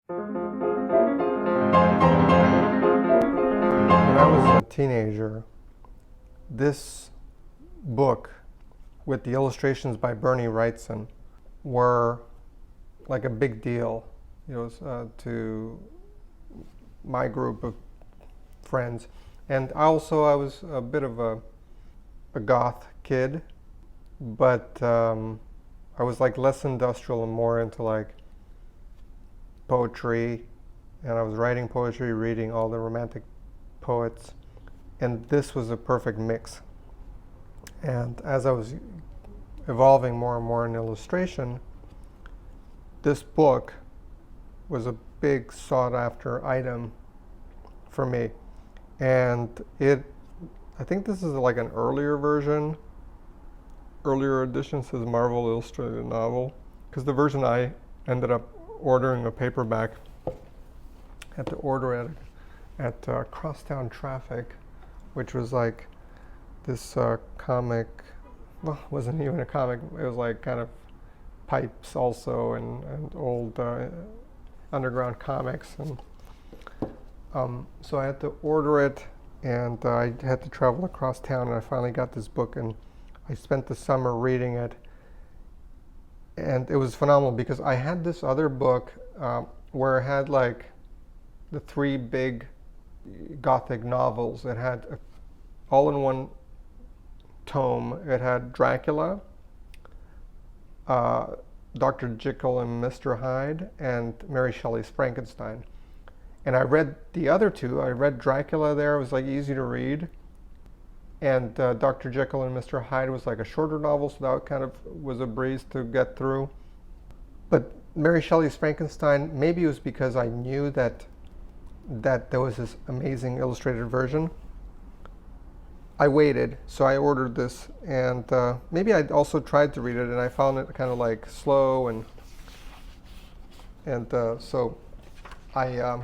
When I was a teenager, this book with the illustrations by Berni Wrightson were like a big deal, to my group of friends. And I was a bit of a goth kid, but I was like less industrial and more into like poetry, and I was writing poetry, reading all the romantic poets, and this was a perfect mix. And as I was evolving more and more in illustration, this book was a big sought after item for me. And I think this is like an earlier version, earlier edition, says Marvel Illustrated Novel, because the version I ended up ordering a paperback, had to order it at Crosstown Traffic, which was like this comic, well, it wasn't even a comic, it was like kind of pipes also, and old underground comics. And so I had to order it, and I had to travel across town, and I finally got this book, and I spent the summer reading it. And it was phenomenal because I had this other book where it had like the three big Gothic novels. It had all in one tome. It had Dracula, Dr. Jekyll and Mr. Hyde, and Mary Shelley's Frankenstein. And I read the other two. I read Dracula there. It was like easy to read. And Dr. Jekyll and Mr. Hyde was like a shorter novel, so that kind of was a breeze to get through. But Mary Shelley's Frankenstein, maybe it was because I knew that there was this amazing illustrated version. I waited, so I ordered this, and maybe I also tried to read it, and I found it kind of like slow, and so I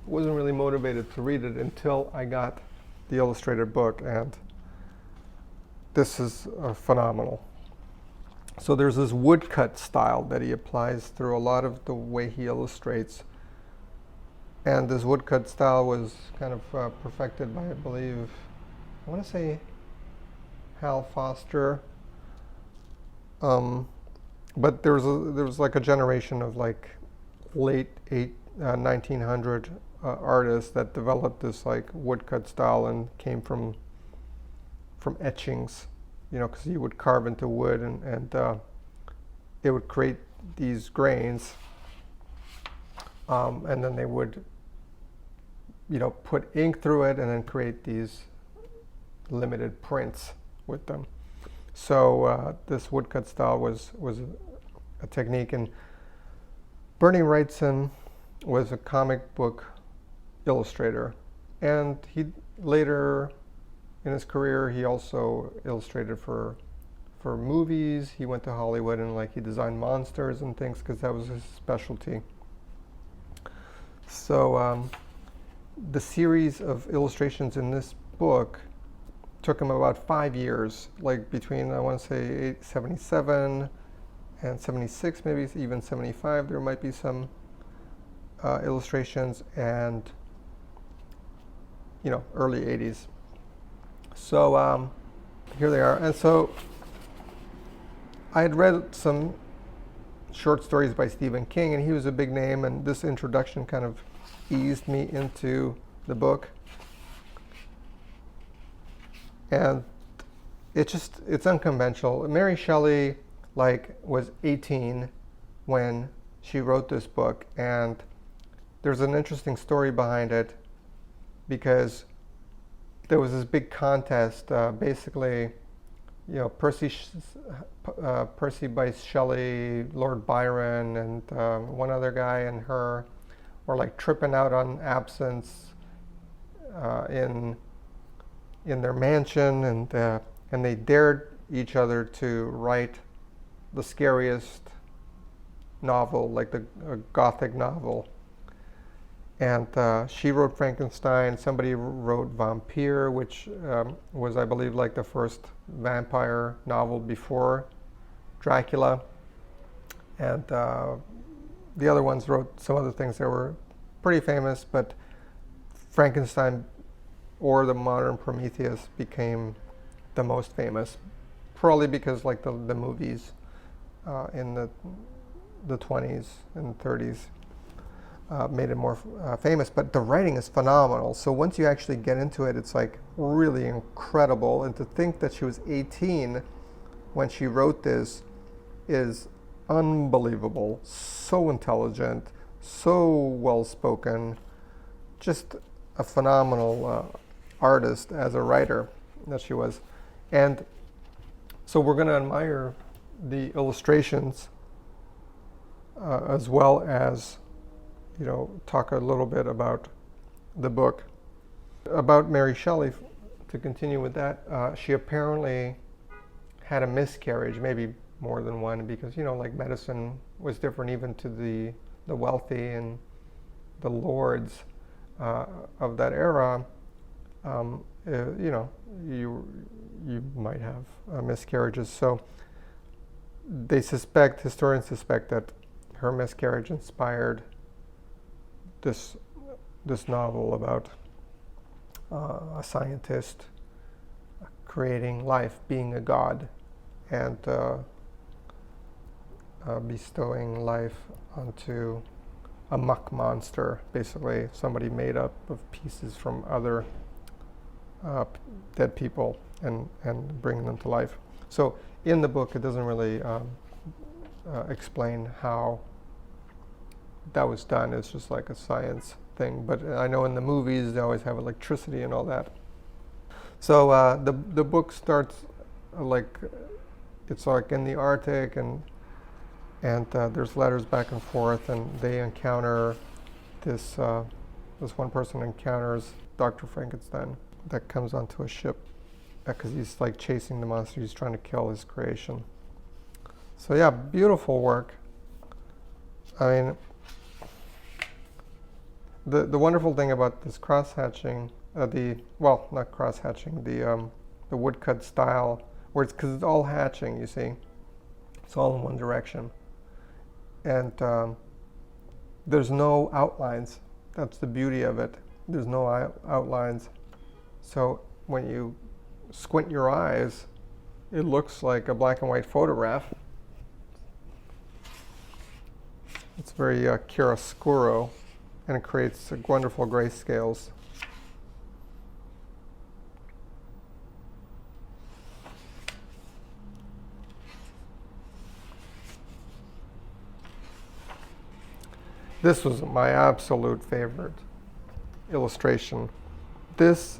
wasn't really motivated to read it until I got the illustrated book, and this is phenomenal. So there's this woodcut style that he applies through a lot of the way he illustrates. And this woodcut style was kind of perfected by, I believe, I want to say Hal Foster. But there was like a generation of like late 1900 artists that developed this like woodcut style and came from etchings, because you would carve into wood, and it would create these grains, and then they would put ink through it and then create these limited prints with them. So this woodcut style was a technique. And Berni Wrightson was a comic book illustrator, and he later in his career he also illustrated for movies. He went to Hollywood and like he designed monsters and things because that was his specialty. So the series of illustrations in this book took him about 5 years, like between, I want to say 77 and 76, maybe even 75. There might be some illustrations, and early 80s. So here they are. And so I had read some short stories by Stephen King, and he was a big name, and this introduction kind of eased me into the book. And it's unconventional. Mary Shelley was 18 when she wrote this book, and there's an interesting story behind it because there was this big contest. Basically, Percy Bysshe Shelley, Lord Byron, and one other guy and her were like tripping out on absinthe in their mansion, and they dared each other to write the scariest novel, like a Gothic novel. And she wrote Frankenstein. Somebody wrote Vampire, which was, I believe, like the first vampire novel before Dracula. And the other ones wrote some other things that were pretty famous, but Frankenstein or the Modern Prometheus became the most famous, probably because like the movies in the 20s and 30s made it more famous, but the writing is phenomenal. So once you actually get into it, it's like really incredible. And to think that she was 18 when she wrote this is unbelievable. So intelligent, so well spoken, just a phenomenal artist as a writer that she was. And so we're going to admire the illustrations as well as, you know, talk a little bit about the book. About Mary Shelley, to continue with that, she apparently had a miscarriage, maybe more than one, because, you know, like medicine was different even to the wealthy and the lords of that era. You know, you might have miscarriages. So historians suspect that her miscarriage inspired this novel about a scientist creating life, being a god, and bestowing life onto a muck monster, basically somebody made up of pieces from other dead people and bringing them to life. So in the book, it doesn't really explain how that was done. It's just like a science thing. But I know in the movies they always have electricity and all that. So the book starts like it's like in the Arctic, and there's letters back and forth, and they encounter this one person encounters Dr. Frankenstein that comes onto a ship because he's like chasing the monster. He's trying to kill his creation. So yeah, beautiful work. I mean, the wonderful thing about this cross-hatching, not cross-hatching, the woodcut style, where because it's all hatching, you see, it's all in one direction, and there's no outlines. That's the beauty of it. There's no outlines, so when you squint your eyes, it looks like a black and white photograph. It's very chiaroscuro, and it creates wonderful grayscales. This was my absolute favorite illustration. This,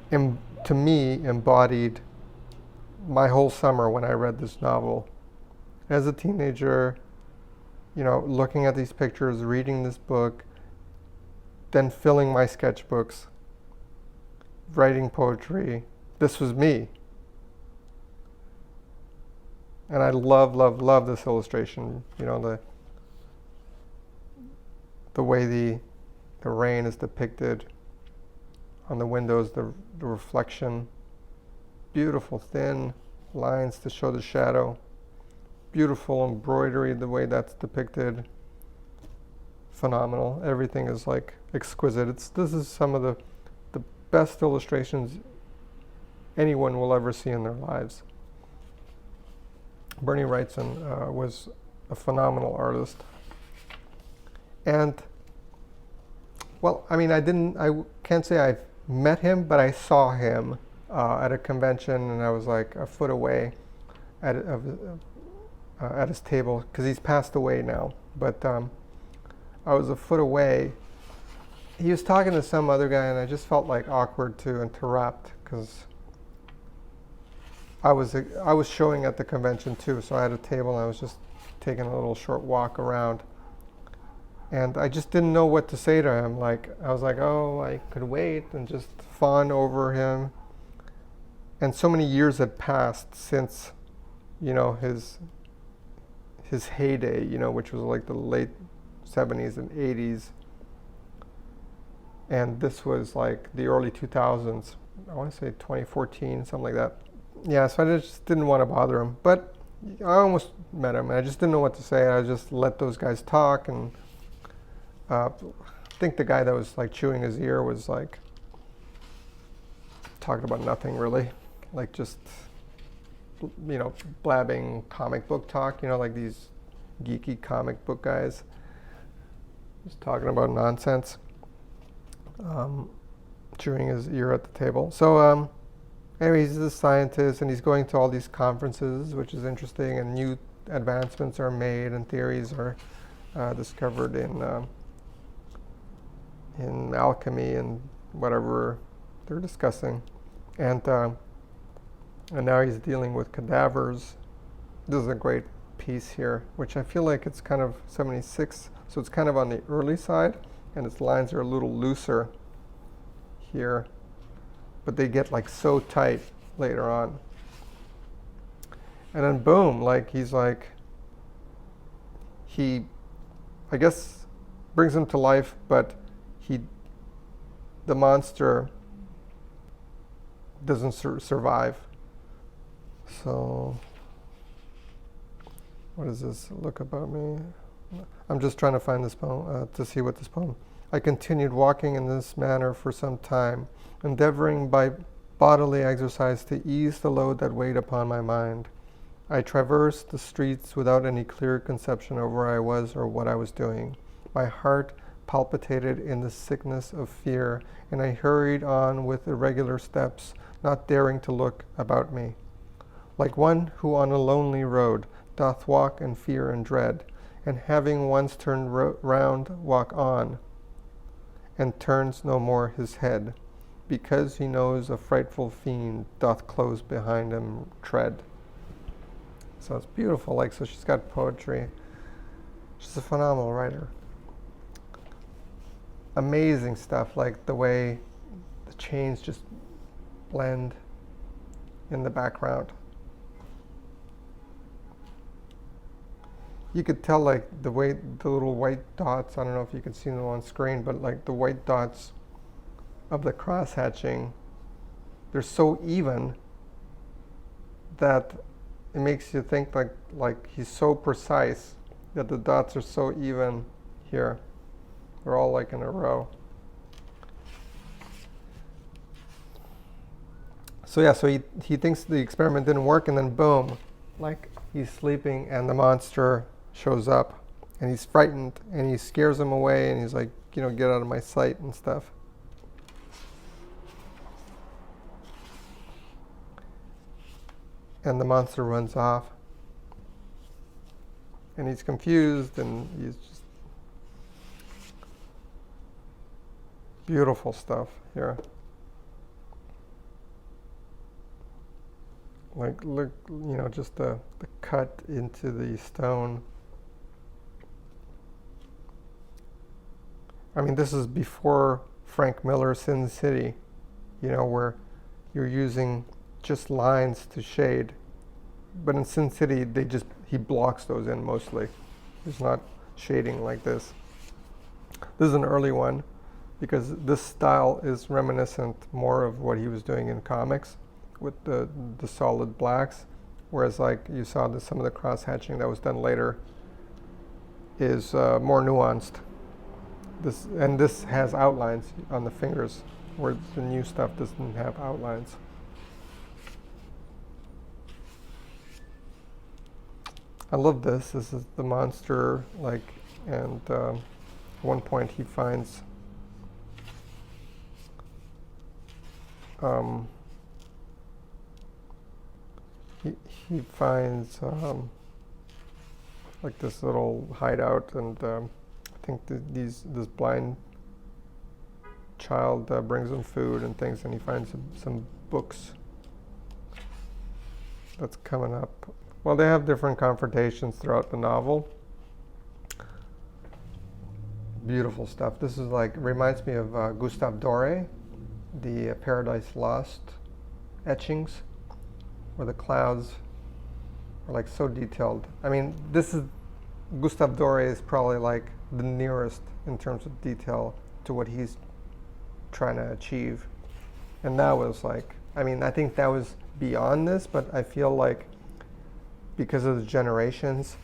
to me, embodied my whole summer when I read this novel. As a teenager, you know, looking at these pictures, reading this book, then filling my sketchbooks, writing poetry. This was me. And I love this illustration. You know, the way the rain is depicted on the windows, the reflection, beautiful thin lines to show the shadow, beautiful embroidery, the way that's depicted, phenomenal. Everything is like exquisite. This is some of the best illustrations anyone will ever see in their lives. Berni Wrightson was a phenomenal artist. And, well, I mean, I can't say I've met him, but I saw him at a convention, and I was like a foot away at his table, because he's passed away now. But I was a foot away. He was talking to some other guy, and I just felt like awkward to interrupt, because I was showing at the convention too, so I had a table, and I was just taking a little short walk around. And I just didn't know what to say to him. Like, I was like, oh, I could wait and just fawn over him. And so many years had passed since, you know, his heyday, you know, which was like the late 70s and 80s. And this was like the early 2000s. I want to say 2014, something like that. Yeah, so I just didn't want to bother him. But I almost met him, and I just didn't know what to say. I just let those guys talk, and I think the guy that was like chewing his ear was like talking about nothing really, like just, you know, blabbing comic book talk, you know, like these geeky comic book guys, just talking about nonsense, chewing his ear at the table. So anyway, he's a scientist and he's going to all these conferences, which is interesting, and new advancements are made and theories are discovered in alchemy and whatever they're discussing. And now he's dealing with cadavers. This is a great piece here, which I feel like it's kind of 76, so it's kind of on the early side, and its lines are a little looser here, but they get like so tight later on. And then boom, like he's like, he, I guess, brings him to life, but the monster doesn't survive. So, what does this look about me? I'm just trying to find this poem, to see what this poem. I continued walking in this manner for some time, endeavoring by bodily exercise to ease the load that weighed upon my mind. I traversed the streets without any clear conception of where I was or what I was doing. My heart palpitated in the sickness of fear, and I hurried on with irregular steps, not daring to look about me. Like one who on a lonely road doth walk in fear and dread, and having once turned round walk on, and turns no more his head, because he knows a frightful fiend doth close behind him tread. So it's beautiful, like, so she's got poetry. She's a phenomenal writer. Amazing stuff, like the way the chains just blend in the background. You could tell, like, the way the little white dots, I don't know if you can see them on screen, but like the white dots of the cross hatching, they're so even that it makes you think like he's so precise that the dots are so even here. They're all like in a row. So yeah, so he thinks the experiment didn't work, and then boom, like he's sleeping and the monster shows up and he's frightened and he scares him away and he's like, you know, get out of my sight and stuff. And the monster runs off and he's confused and he's just beautiful stuff here. Like, look, you know, just the cut into the stone. I mean, this is before Frank Miller's Sin City, you know, where you're using just lines to shade. But in Sin City, he blocks those in mostly. There's not shading like this. This is an early one because this style is reminiscent more of what he was doing in comics with the solid blacks, whereas like you saw some of the cross hatching that was done later is more nuanced. This has outlines on the fingers, where the new stuff doesn't have outlines. I love this. This is the monster, like, and at one point he finds he finds like this little hideout, and I think this blind child brings him food and things, and he finds some books. That's coming up. Well, they have different confrontations throughout the novel. Beautiful stuff. This is like, reminds me of Gustave Doré, the Paradise Lost etchings, where the clouds are like so detailed. I mean, Gustave Doré is probably like the nearest in terms of detail to what he's trying to achieve. And that was like, I mean, I think that was beyond this, but I feel like because of the generations,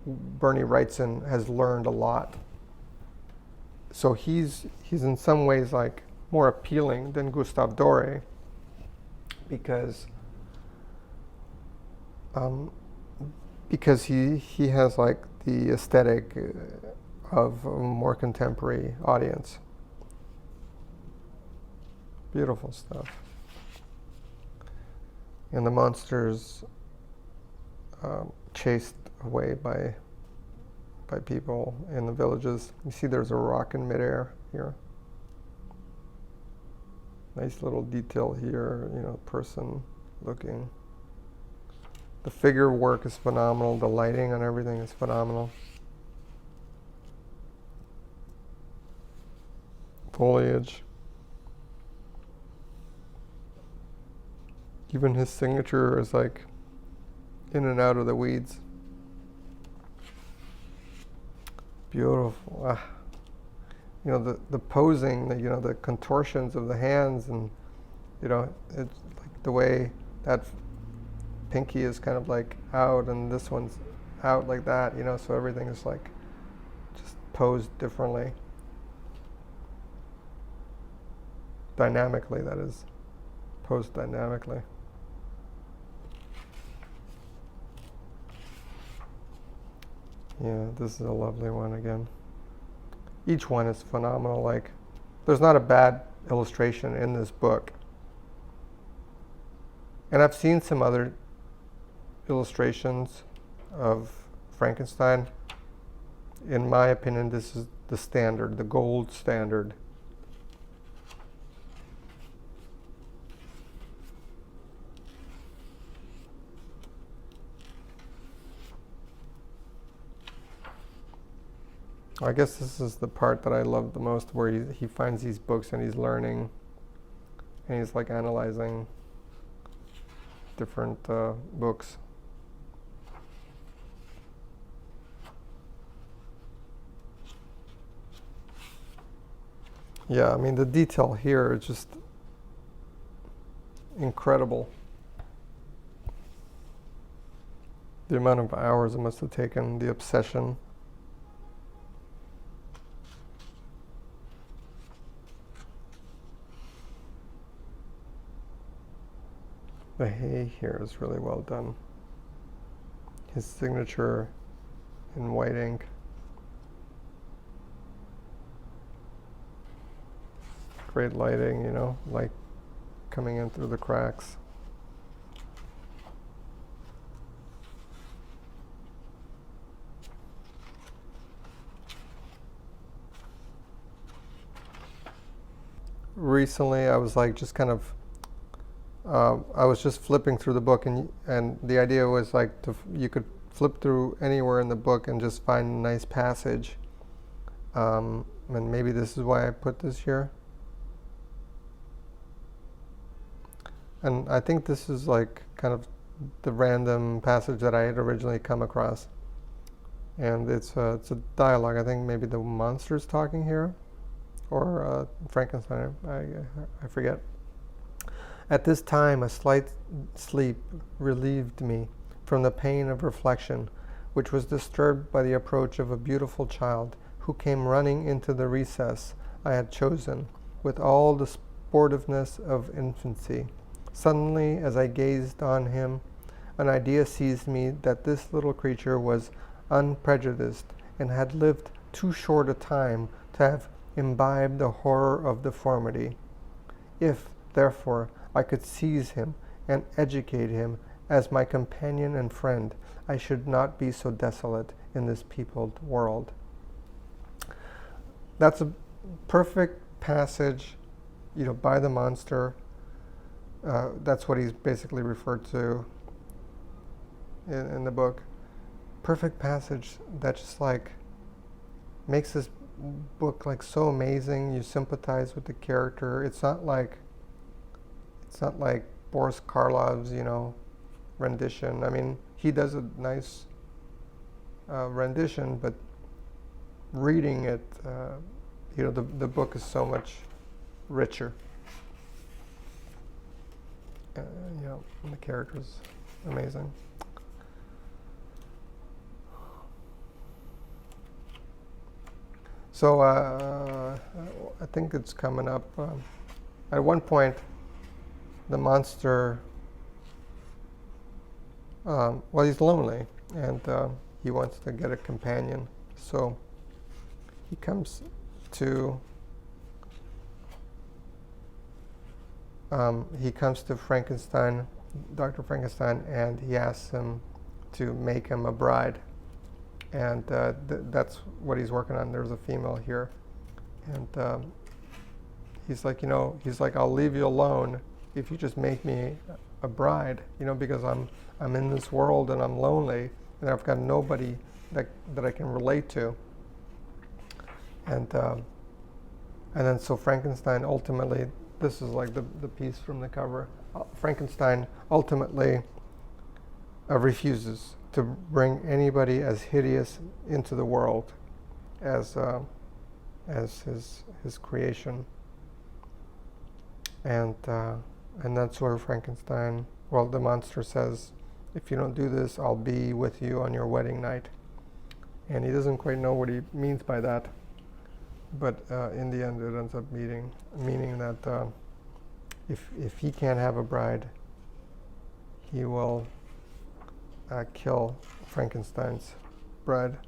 Berni Wrightson has learned a lot. So he's in some ways like more appealing than Gustave Doré, because he has like the aesthetic of a more contemporary audience. Beautiful stuff. And the monsters chased away by people in the villages. You see there's a rock in midair here. Nice little detail here, person looking. The figure work is phenomenal. The lighting on everything is phenomenal. Foliage. Even his signature is like in and out of the weeds. Beautiful. The posing, the contortions of the hands, and it's like the way that pinky is kind of like out and this one's out like that, so everything is like just posed differently. Dynamically, that is. Posed dynamically. Yeah, this is a lovely one again. Each one is phenomenal. Like, there's not a bad illustration in this book. And I've seen some other illustrations of Frankenstein. In my opinion, this is the standard, the gold standard. I guess this is the part that I love the most, where he finds these books and he's learning, and he's like analyzing different books. Yeah, I mean, the detail here is just incredible. The amount of hours it must have taken, the obsession. The hay here is really well done. His signature in white ink. Great lighting, light coming in through the cracks. Recently, I was like just kind of I was just flipping through the book, and the idea was like you could flip through anywhere in the book and just find a nice passage. And maybe this is why I put this here. And I think this is like kind of the random passage that I had originally come across. And it's a dialogue. I think maybe the monster's talking here, or Frankenstein. I forget. At this time, a slight sleep relieved me from the pain of reflection, which was disturbed by the approach of a beautiful child who came running into the recess I had chosen with all the sportiveness of infancy. Suddenly, as I gazed on him, an idea seized me that this little creature was unprejudiced and had lived too short a time to have imbibed the horror of deformity. If, therefore, I could seize him and educate him as my companion and friend, I should not be so desolate in this peopled world. That's a perfect passage, by the monster. That's what he's basically referred to in the book. Perfect passage that just like makes this book like so amazing. You sympathize with the character. It's not like Boris Karloff's, rendition. I mean, he does a nice rendition, but reading it, the book is so much richer. And the character's amazing. So I think it's coming up. At one point, the monster, well, he's lonely, and he wants to get a companion. So he comes to Frankenstein, Dr. Frankenstein, and he asks him to make him a bride. And that's what he's working on. There's a female here. And he's like, I'll leave you alone if you just make me a bride, because I'm in this world and I'm lonely and I've got nobody that I can relate to. And then so Frankenstein ultimately, this is like the piece from the cover, Frankenstein ultimately refuses to bring anybody as hideous into the world as his creation. And that's where Frankenstein, well, the monster says, if you don't do this, I'll be with you on your wedding night. And he doesn't quite know what he means by that. But in the end, it ends up meaning that if he can't have a bride, he will kill Frankenstein's bride.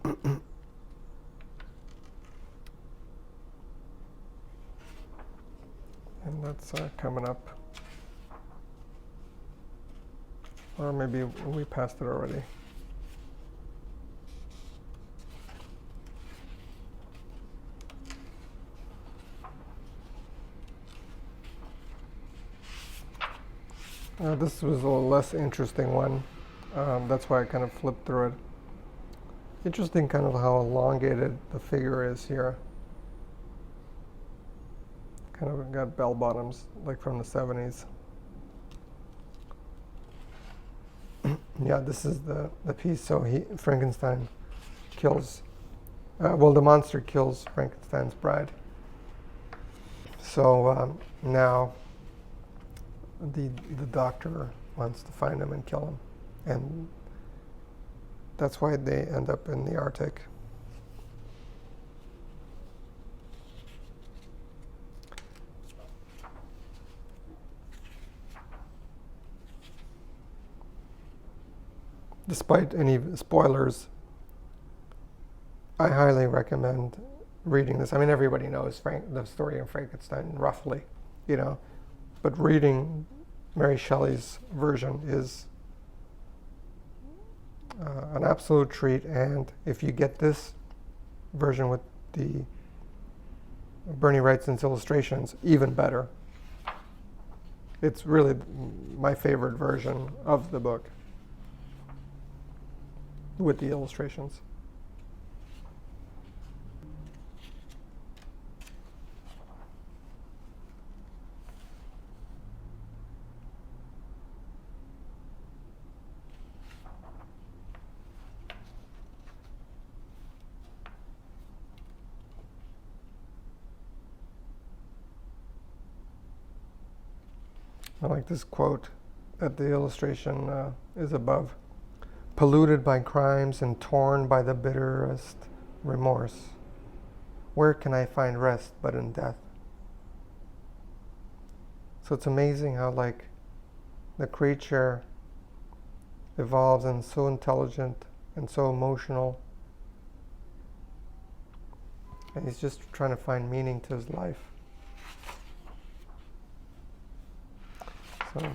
And that's coming up. Or maybe we passed it already. This was a less interesting one. That's why I kind of flipped through it. Interesting kind of how elongated the figure is here. Kind of got bell bottoms, like from the 70s. Yeah, this is the piece. So Frankenstein kills, the monster kills Frankenstein's bride. So now the doctor wants to find him and kill him. And that's why they end up in the Arctic. Despite any spoilers, I highly recommend reading this. I mean, everybody knows the story of Frankenstein, roughly, but reading Mary Shelley's version is an absolute treat. And if you get this version with the Berni Wrightson's illustrations, even better. It's really my favorite version of the book with the illustrations. I like this quote that the illustration is above. Polluted by crimes and torn by the bitterest remorse, where can I find rest but in death? So it's amazing how the creature evolves and so intelligent and so emotional, and he's just trying to find meaning to his life. So,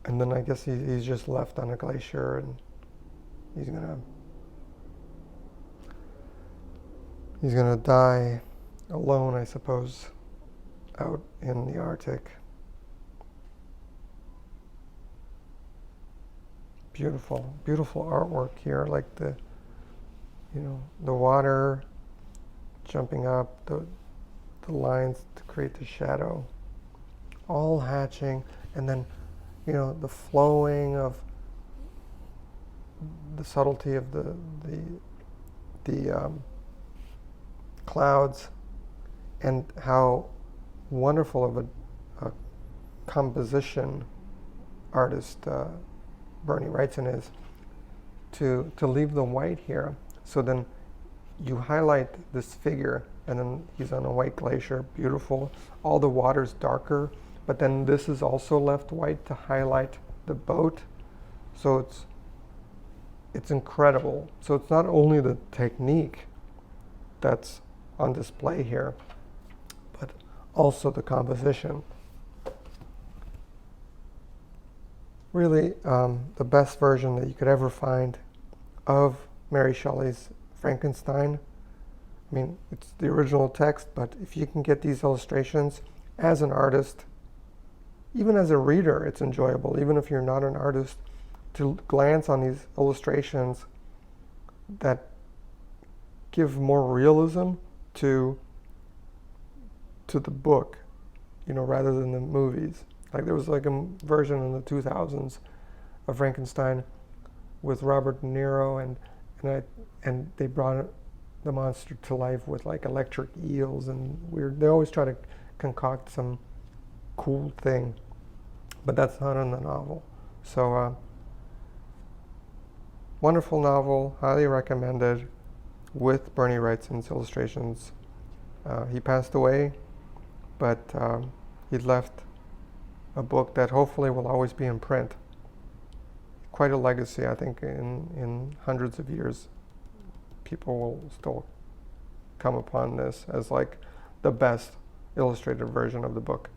and then I guess he's just left on a glacier, and he's gonna die alone, I suppose, out in the Arctic. Beautiful, beautiful artwork here, like the water jumping up, the lines to create the shadow, all hatching, and then the flowing of the subtlety of the clouds, and how wonderful of a composition artist Berni Wrightson is, to leave the white here. So then you highlight this figure, and then he's on a white glacier, beautiful. All the water's darker, but then this is also left white to highlight the boat. So it's incredible. So it's not only the technique that's on display here, but also the composition. Really, the best version that you could ever find of Mary Shelley's Frankenstein. I mean, it's the original text, but if you can get these illustrations as an artist, even as a reader, it's enjoyable. Even if you're not an artist, to glance on these illustrations that give more realism to the book, rather than the movies. Like there was like a version in the 2000s of Frankenstein with Robert De Niro, and they brought the monster to life with like electric eels and weird. They always try to concoct some cool thing, but that's not in the novel. So wonderful novel, highly recommended, with Berni Wrightson's illustrations. He passed away, but he left a book that hopefully will always be in print. Quite a legacy, I think, in hundreds of years. People will still come upon this as like the best illustrated version of the book.